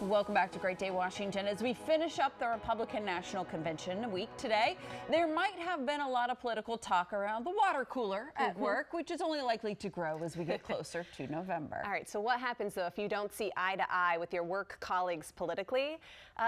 Welcome back to Great Day Washington. As we finish up the Republican National Convention week today, there might have been a lot of political talk around the water cooler at work, which is only likely to grow as we get closer to November. All right, so what happens though if you don't see eye to eye with your work colleagues politically?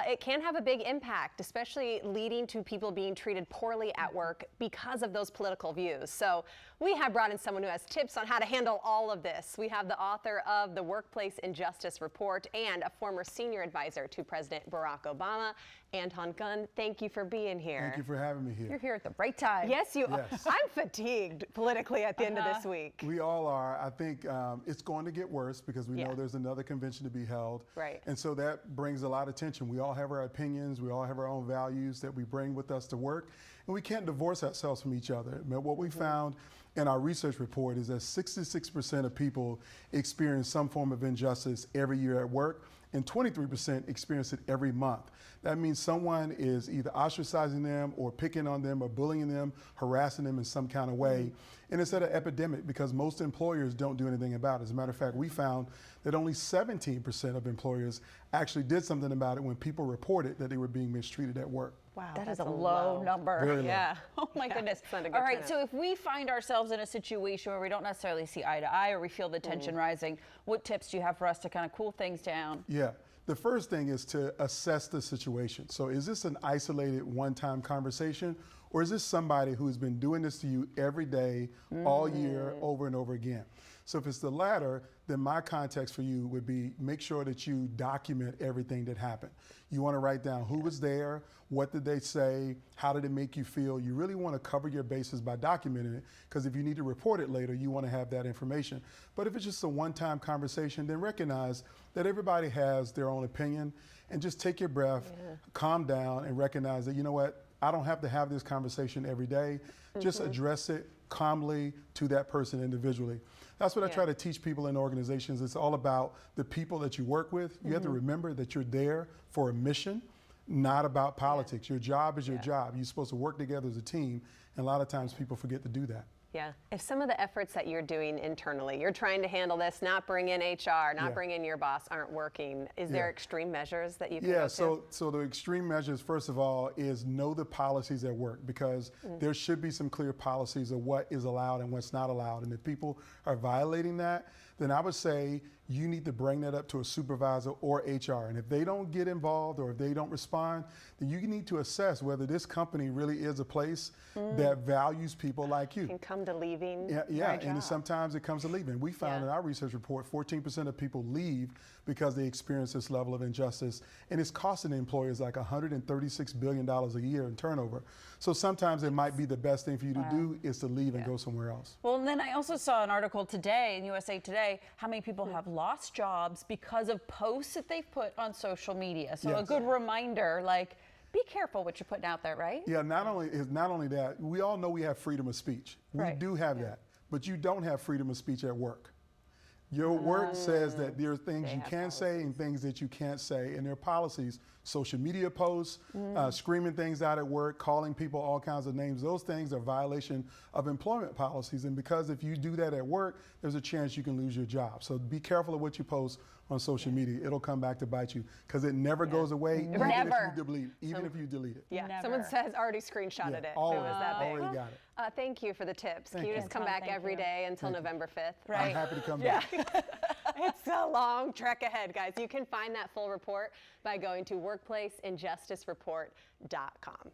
It can have a big impact, especially leading to people being treated poorly at work because of those political views. So we have brought in someone who has tips on how to handle all of this. We have the author of the Workplace Injustice Report and a former senior advisor to President Barack Obama, Anton Gunn. Thank you for being here. Thank you for having me here. You're here at the right time. Yes, you are. I'm fatigued politically at the end of this week. We all are. I think it's going to get worse because we know there's another convention to be held. Right. And so that brings a lot of tension. We all have our opinions. We all have our own values that we bring with us to work. And we can't divorce ourselves from each other. What we found in our research report is that 66% of people experience some form of injustice every year at work, and 23% experience it every month. That means someone is either ostracizing them or picking on them or bullying them, harassing them in some kind of way. And it's at an epidemic because most employers don't do anything about it. As a matter of fact, we found that only 17% of employers actually did something about it when people reported that they were being mistreated at work. Wow, That is a low number. Very low. Yeah. Oh my goodness. Not a good All right, turnout. so if we find ourselves in a situation where we don't necessarily see eye to eye or we feel the tension rising, what tips do you have for us to kind of cool things down? Yeah. The first thing is to assess the situation. So is this an isolated one-time conversation, or is this somebody who has been doing this to you every day, all year, over and over again? So if it's the latter, then my context for you would be make sure that you document everything that happened. You want to write down who was there, what did they say, how did it make you feel. You really want to cover your bases by documenting it, because if you need to report it later, you want to have that information. But if it's just a one-time conversation, then recognize that everybody has their own opinion, and just take your breath, calm down, and recognize that, you know what, I don't have to have this conversation every day. Just address it calmly to that person individually. That's what I try to teach people in organizations. It's all about the people that you work with. You have to remember that you're there for a mission, not about politics. Your job is your job. You're supposed to work together as a team, and a lot of times people forget to do that. Yeah. If some of the efforts that you're doing internally, you're trying to handle this, not bring in HR, not bring in your boss, aren't working, is there extreme measures that you can go to? So the extreme measures, first of all, is know the policies at work, because there should be some clear policies of what is allowed and what's not allowed. And if people are violating that, then I would say you need to bring that up to a supervisor or HR. And if they don't get involved or if they don't respond, then you need to assess whether this company really is a place that values people like you. Can come to leaving. And sometimes it comes to leaving. We found in our research report 14% of people leave because they experience this level of injustice, and it's costing employers like $136 billion a year in turnover. So sometimes it might be the best thing for you to do is to leave and go somewhere else. Well, and then I also saw an article today in USA Today, how many people have lost jobs because of posts that they've put on social media. So a good reminder, like, be careful what you're putting out there, right? Yeah, not only that, we all know we have freedom of speech. We do have that, but you don't have freedom of speech at work. Your work says that there are things you can say and things that you can't say, and there are policies, social media posts, screaming things out at work, calling people all kinds of names. Those things are violation of employment policies, and because if you do that at work, there's a chance you can lose your job. So be careful of what you post on social media. It'll come back to bite you, because it never goes away, even if you delete it. Yeah, someone says already screenshotted it. Always, It was that big. already got it. Thank you for the tips. Can you just come back every day until November 5th? I'm happy to come back. It's a long trek ahead, guys. You can find that full report by going to workplaceinjusticereport.com.